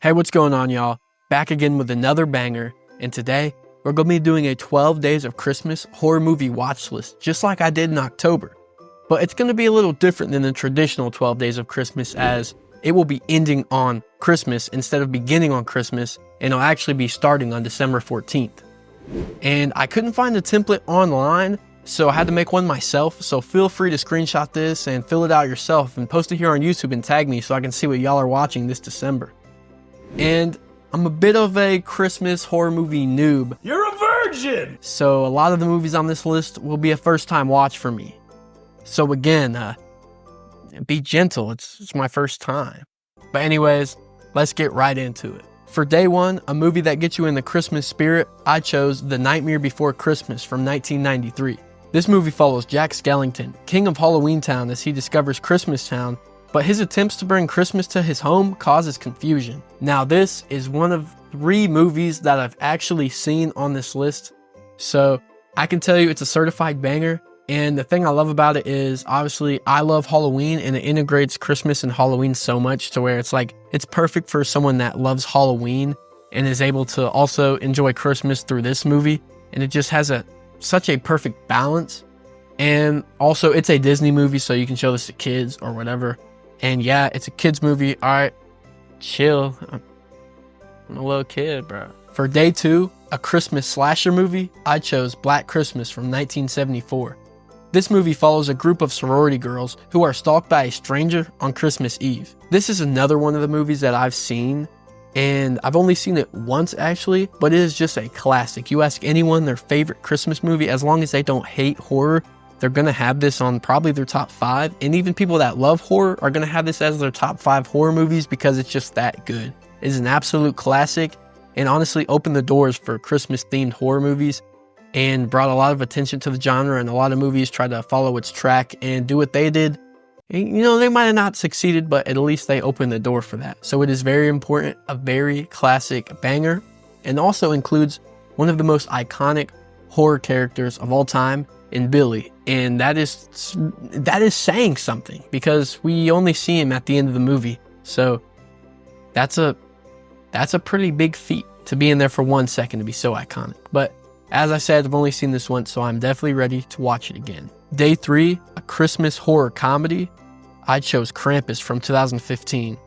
Hey, what's going on, y'all? Back again with another banger, and today we're going to be doing a 12 Days of Christmas horror movie watch list, just like I did in October. But it's going to be a little different than the traditional 12 Days of Christmas, as it will be ending on Christmas instead of beginning on Christmas, and it'll actually be starting on December 14th. And I couldn't find a template online, so I had to make one myself, so feel free to screenshot this and fill it out yourself and post it here on YouTube and tag me so I can see what y'all are watching this December. And I'm a bit of a Christmas horror movie noob. You're a virgin! So a lot of the movies on this list will be a first time watch for me. So again, be gentle, it's my first time. But anyways, let's get right into it. For day one, a movie that gets you in the Christmas spirit, I chose The Nightmare Before Christmas from 1993. This movie follows Jack Skellington, king of Halloween Town, as he discovers Christmas Town, but his attempts to bring Christmas to his home causes confusion. Now, this is one of 3 movies that I've actually seen on this list, so I can tell you it's a certified banger. And the thing I love about it is, obviously, I love Halloween, and it integrates Christmas and Halloween so much to where it's like, it's perfect for someone that loves Halloween and is able to also enjoy Christmas through this movie. And it just has such a perfect balance. And also, it's a Disney movie, so you can show this to kids or whatever. And yeah, it's a kid's movie. All right, chill. I'm a little kid, bro. For day 2, a Christmas slasher movie, I chose Black Christmas from 1974. This movie follows a group of sorority girls who are stalked by a stranger on Christmas Eve. This is another one of the movies that I've seen, and I've only seen it once actually, but it is just a classic. You ask anyone their favorite Christmas movie, as long as they don't hate horror, they're going to have this on probably their top 5. And even people that love horror are going to have this as their top 5 horror movies because it's just that good. It is an absolute classic, and honestly opened the doors for Christmas themed horror movies and brought a lot of attention to the genre, and a lot of movies tried to follow its track and do what they did. And, you know, they might have not succeeded, but at least they opened the door for that. So it is very important, a very classic banger, and also includes one of the most iconic horror characters of all time in Billy. And that is saying something, because we only see him at the end of the movie. So that's a pretty big feat to be in there for 1 second to be so iconic. But as I said, I've only seen this once, so I'm definitely ready to watch it again. Day 3, a Christmas horror comedy, I chose Krampus from 2015.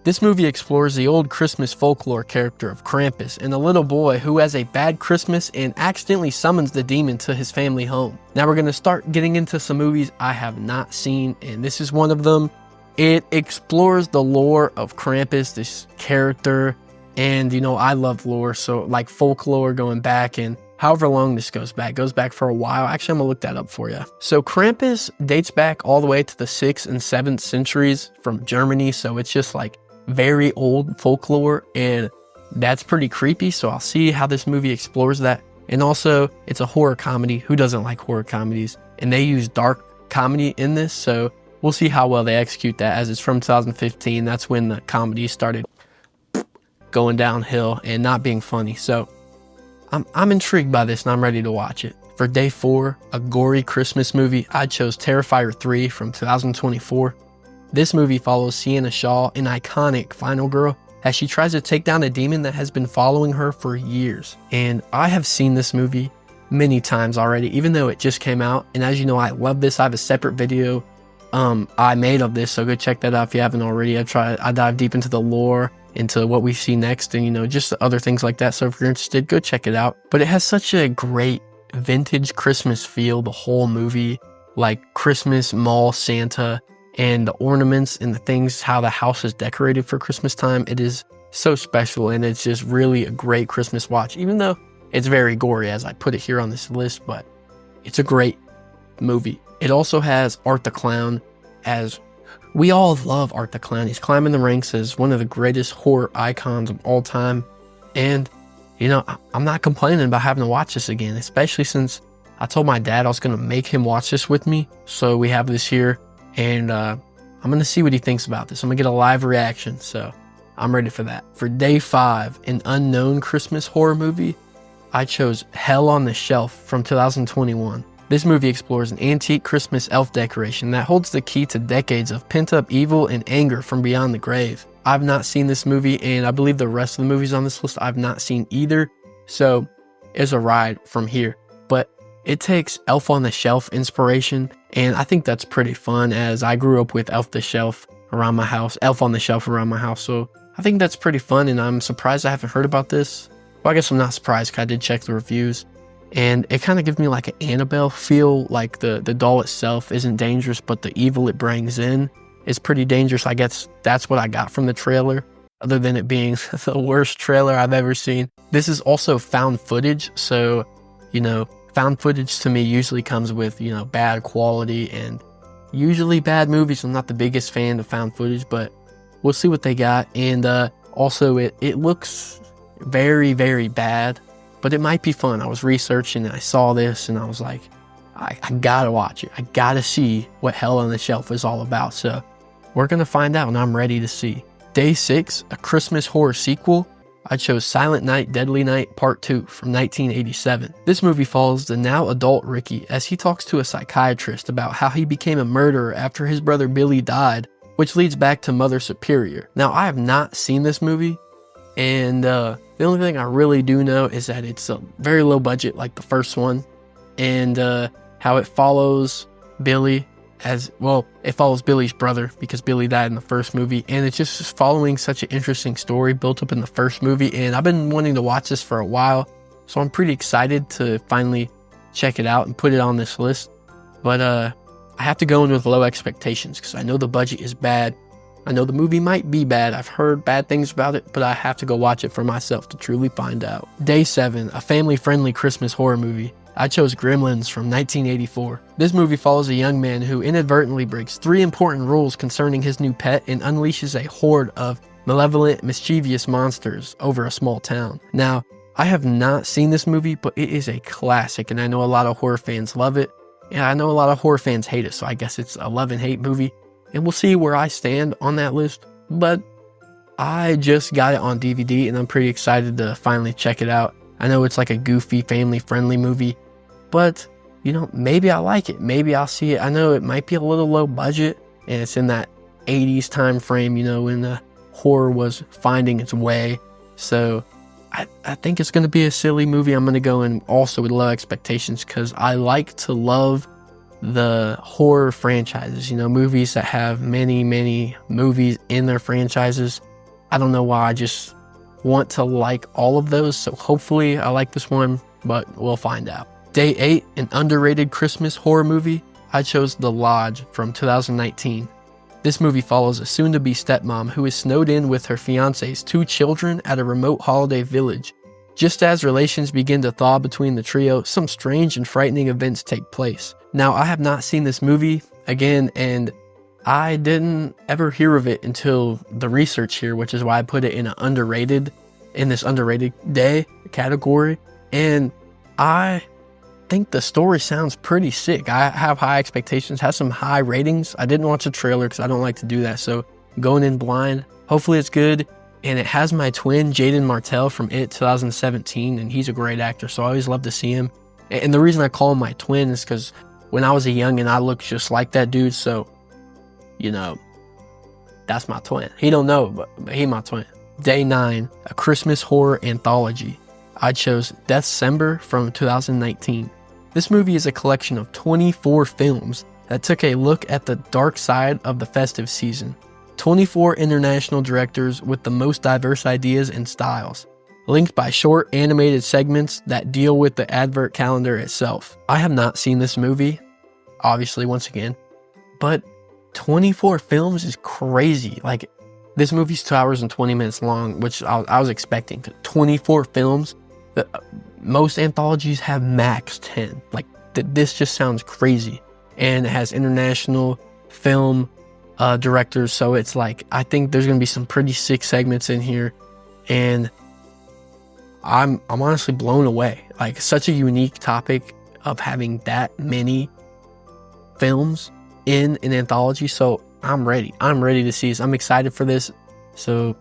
This movie explores the old Christmas folklore character of Krampus and a little boy who has a bad Christmas and accidentally summons the demon to his family home. Now we're going to start getting into some movies I have not seen, and this is one of them. It explores the lore of Krampus, this character, and you know, I love lore, so like folklore going back, and however long this goes back for a while. Actually, I'm gonna look that up for you. So Krampus dates back all the way to the 6th and 7th centuries from Germany, so it's just like very old folklore, and that's pretty creepy, so I'll see how this movie explores that. And also, it's a horror comedy. Who doesn't like horror comedies? And they use dark comedy in this, so we'll see how well they execute that, as it's from 2015. That's when the comedy started going downhill and not being funny. So I'm intrigued by this, and I'm ready to watch it. For day 4, a gory Christmas movie, I chose Terrifier 3 from 2024. This movie follows Sienna Shaw, an iconic final girl, as she tries to take down a demon that has been following her for years. And I have seen this movie many times already, even though it just came out. And as you know, I love this. I have a separate video I made of this, so go check that out if you haven't already. I dive deep into the lore, into what we see next, and you know, just other things like that. So if you're interested, go check it out. But it has such a great vintage Christmas feel, the whole movie, like Christmas mall Santa, and the ornaments and the things, how the house is decorated for Christmas time. It is so special, and it's just really a great Christmas watch, even though it's very gory as I put it here on this list. But it's a great movie. It also has Art the Clown, as we all love Art the Clown. He's climbing the ranks as one of the greatest horror icons of all time. And, you know, I'm not complaining about having to watch this again, especially since I told my dad I was going to make him watch this with me. So we have this here, and I'm going to see what he thinks about this. I'm going to get a live reaction, so I'm ready for that. For day 5, an unknown Christmas horror movie, I chose Hell on the Shelf from 2021. This movie explores an antique Christmas elf decoration that holds the key to decades of pent-up evil and anger from beyond the grave. I've not seen this movie, and I believe the rest of the movies on this list I've not seen either, so it's a ride from here. But it takes Elf on the Shelf inspiration, and I think that's pretty fun, as I grew up with Elf on the Shelf around my house, so I think that's pretty fun, and I'm surprised I haven't heard about this. Well, I guess I'm not surprised, because I did check the reviews, and it kind of gives me like an Annabelle feel. Like the doll itself isn't dangerous, but the evil it brings in is pretty dangerous. I guess that's what I got from the trailer, other than it being the worst trailer I've ever seen. This is also found footage, so, found footage to me usually comes with, bad quality and usually bad movies. I'm not the biggest fan of found footage, but we'll see what they got. And also, it looks very, very bad, but it might be fun. I was researching and I saw this and I was like, I gotta watch it. I gotta see what Hell on the Shelf is all about. So we're gonna find out, and I'm ready to see. Day 6, a Christmas horror sequel. I chose Silent Night, Deadly Night Part 2 from 1987. This movie follows the now adult Ricky as he talks to a psychiatrist about how he became a murderer after his brother Billy died, which leads back to Mother Superior. Now, I have not seen this movie, and the only thing I really do know is that it's a very low budget, like the first one, and how it follows Billy it follows Billy's brother, because Billy died in the first movie, and it's just following such an interesting story built up in the first movie, and I've been wanting to watch this for a while, so I'm pretty excited to finally check it out and put it on this list. But I have to go in with low expectations, because I know the budget is bad. I know the movie might be bad. I've heard bad things about it, but I have to go watch it for myself to truly find out. Day 7, a family-friendly Christmas horror movie. I chose Gremlins from 1984. This movie follows a young man who inadvertently breaks 3 important rules concerning his new pet and unleashes a horde of malevolent, mischievous monsters over a small town. Now, I have not seen this movie, but it is a classic, and I know a lot of horror fans love it, and I know a lot of horror fans hate it, so I guess it's a love and hate movie, and we'll see where I stand on that list. But I just got it on DVD, and I'm pretty excited to finally check it out. I know it's like a goofy, family-friendly movie, but, maybe I like it. Maybe I'll see it. I know it might be a little low budget, and it's in that 80s time frame, when the horror was finding its way. So I think it's going to be a silly movie. I'm going to go in also with low expectations, because I like to love the horror franchises, movies that have many, many movies in their franchises. I don't know why, I just want to like all of those, so hopefully I like this one, but we'll find out. Day 8, an underrated Christmas horror movie. I chose The Lodge from 2019. This movie follows a soon-to-be stepmom who is snowed in with her fiancé's 2 children at a remote holiday village. Just as relations begin to thaw between the trio, some strange and frightening events take place. Now, I have not seen this movie, again, and I didn't ever hear of it until the research here, which is why I put it in this underrated day category. And I think the story sounds pretty sick. I have high expectations, has some high ratings. I didn't watch the trailer because I don't like to do that. So going in blind, hopefully it's good. And it has my twin, Jaden Martell from It 2017, and he's a great actor, so I always love to see him. And the reason I call him my twin is because when I was a youngin', I looked just like that dude, so, that's my twin. He don't know, but he my twin. Day 9, a Christmas horror anthology. I chose Deathcember from 2019. This movie is a collection of 24 films that took a look at the dark side of the festive season. 24 international directors with the most diverse ideas and styles, linked by short animated segments that deal with the advert calendar itself. I have not seen this movie, obviously, once again, but 24 films is crazy. Like, this movie's 2 hours and 20 minutes long, which I was expecting. 24 films. Most anthologies have max 10. Like, this just sounds crazy. And it has international film directors, so it's like, I think there's gonna be some pretty sick segments in here, and I'm honestly blown away. Like, such a unique topic of having that many films in an anthology, so I'm ready to see this. I'm excited for this, so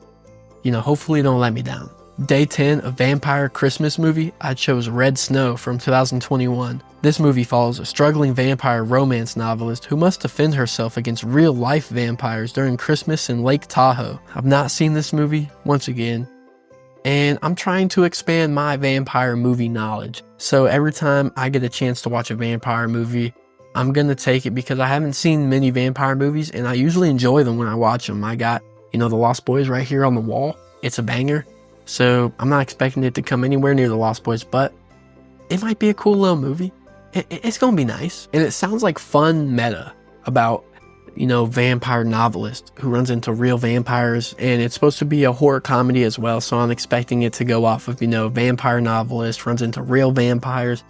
hopefully don't let me down. Day 10, a vampire Christmas movie, I chose Red Snow from 2021. This movie follows a struggling vampire romance novelist who must defend herself against real-life vampires during Christmas in Lake Tahoe. I've not seen this movie, once again, and I'm trying to expand my vampire movie knowledge. So every time I get a chance to watch a vampire movie, I'm gonna take it because I haven't seen many vampire movies, and I usually enjoy them when I watch them. I got, The Lost Boys right here on the wall. It's a banger. So I'm not expecting it to come anywhere near The Lost Boys, but it might be a cool little movie. It's gonna be nice. And it sounds like fun meta about, vampire novelist who runs into real vampires. And it's supposed to be a horror comedy as well. So I'm expecting it to go off of, vampire novelist runs into real vampires,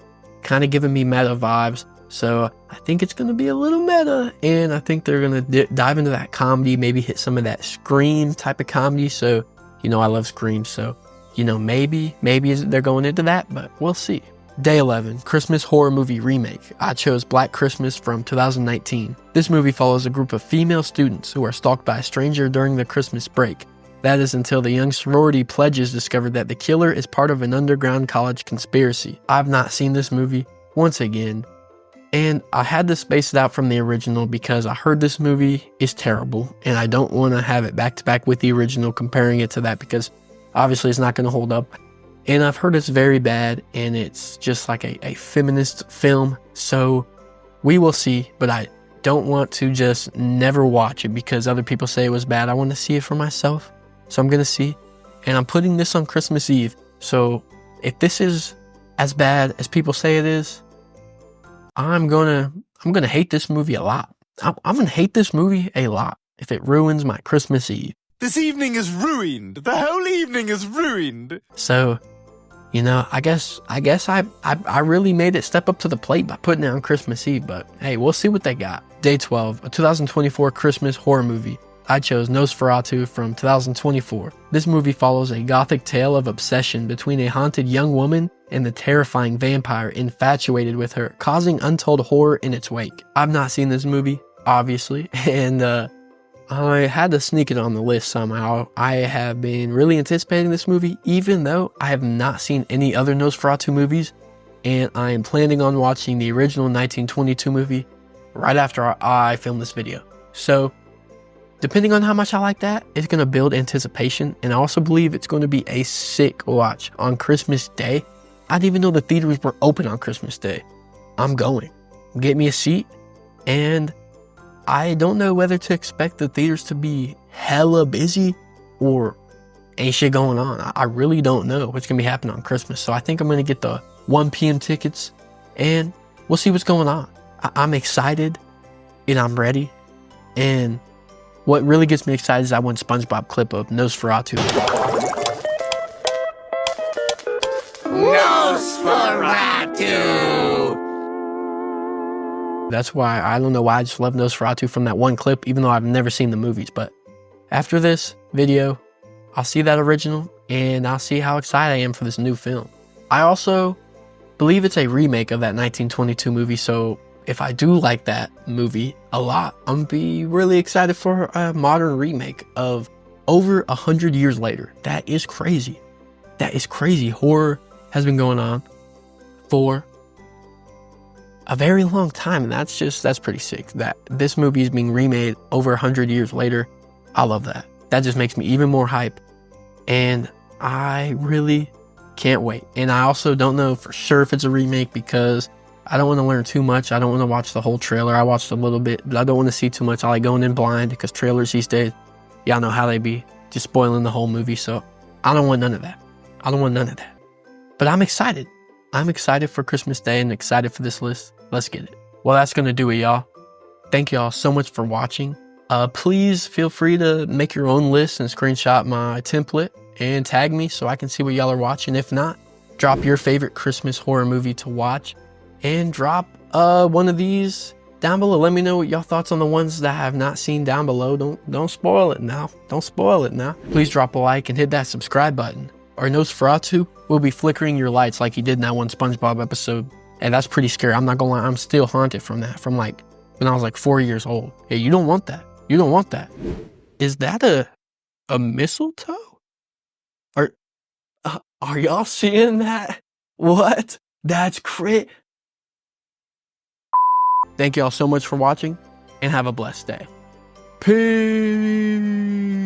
kind of giving me meta vibes. So I think it's gonna be a little meta. And I think they're gonna dive into that comedy, maybe hit some of that Scream type of comedy. So I love Scream, so, maybe they're going into that, but we'll see. Day 11, Christmas horror movie remake. I chose Black Christmas from 2019. This movie follows a group of female students who are stalked by a stranger during the Christmas break. That is until the young sorority pledges discover that the killer is part of an underground college conspiracy. I've not seen this movie, once again, and I had to space it out from the original because I heard this movie is terrible, and I don't want to have it back to back with the original, comparing it to that, because obviously it's not going to hold up. And I've heard it's very bad, and it's just like a feminist film, so we will see, but I don't want to just never watch it because other people say it was bad. I want to see it for myself, so I'm going to see, and I'm putting this on Christmas Eve, so if this is as bad as people say it is, I'm gonna hate this movie a lot. I'm gonna hate this movie a lot if it ruins my Christmas Eve. This evening is ruined. The whole evening is ruined. So, I guess I really made it step up to the plate by putting it on Christmas Eve, but hey, we'll see what they got. Day 12, a 2024 Christmas horror movie. I chose Nosferatu from 2024. This movie follows a gothic tale of obsession between a haunted young woman and the terrifying vampire infatuated with her, causing untold horror in its wake. I've not seen this movie, obviously, and I had to sneak it on the list somehow. I have been really anticipating this movie, even though I have not seen any other Nosferatu movies, and I am planning on watching the original 1922 movie right after I film this video. So, depending on how much I like that, it's going to build anticipation, and I also believe it's going to be a sick watch on Christmas Day. I didn't even know the theaters were open on Christmas Day. I'm going. Get me a seat, and I don't know whether to expect the theaters to be hella busy or ain't shit going on. I really don't know what's going to be happening on Christmas, so I think I'm going to get the 1 p.m. tickets, and we'll see what's going on. I'm excited, and I'm ready, and what really gets me excited is that one SpongeBob clip of Nosferatu. Nosferatu! That's why, I don't know why, I just love Nosferatu from that one clip, even though I've never seen the movies. But after this video, I'll see that original, and I'll see how excited I am for this new film. I also believe it's a remake of that 1922 movie, so if I do like that movie a lot, I'm gonna be really excited for a modern remake of over 100 years later. That is crazy. That is crazy. Horror has been going on for a very long time, and that's pretty sick. That this movie is being remade over 100 years later. I love that. That just makes me even more hype, and I really can't wait. And I also don't know for sure if it's a remake because I don't want to learn too much. I don't want to watch the whole trailer. I watched a little bit, but I don't want to see too much. I like going in blind because trailers these days, y'all know how they be, just spoiling the whole movie. So I don't want none of that. I don't want none of that. But I'm excited. I'm excited for Christmas Day and excited for this list. Let's get it. Well, that's going to do it, y'all. Thank y'all so much for watching. Please feel free to make your own list and screenshot my template and tag me so I can see what y'all are watching. If not, drop your favorite Christmas horror movie to watch. And drop one of these down below. Let me know what y'all thoughts on the ones that I have not seen down below. Don't spoil it now. Don't spoil it now. Please drop a like and hit that subscribe button, or Nosferatu will be flickering your lights like he did in that one SpongeBob episode. And that's pretty scary. I'm not gonna lie. I'm still haunted from that, from like when I was like 4 years old. Yeah, you don't want that. You don't want that. Is that a mistletoe? Or Are y'all seeing that? What? That's crit. Thank y'all so much for watching and have a blessed day. Peace.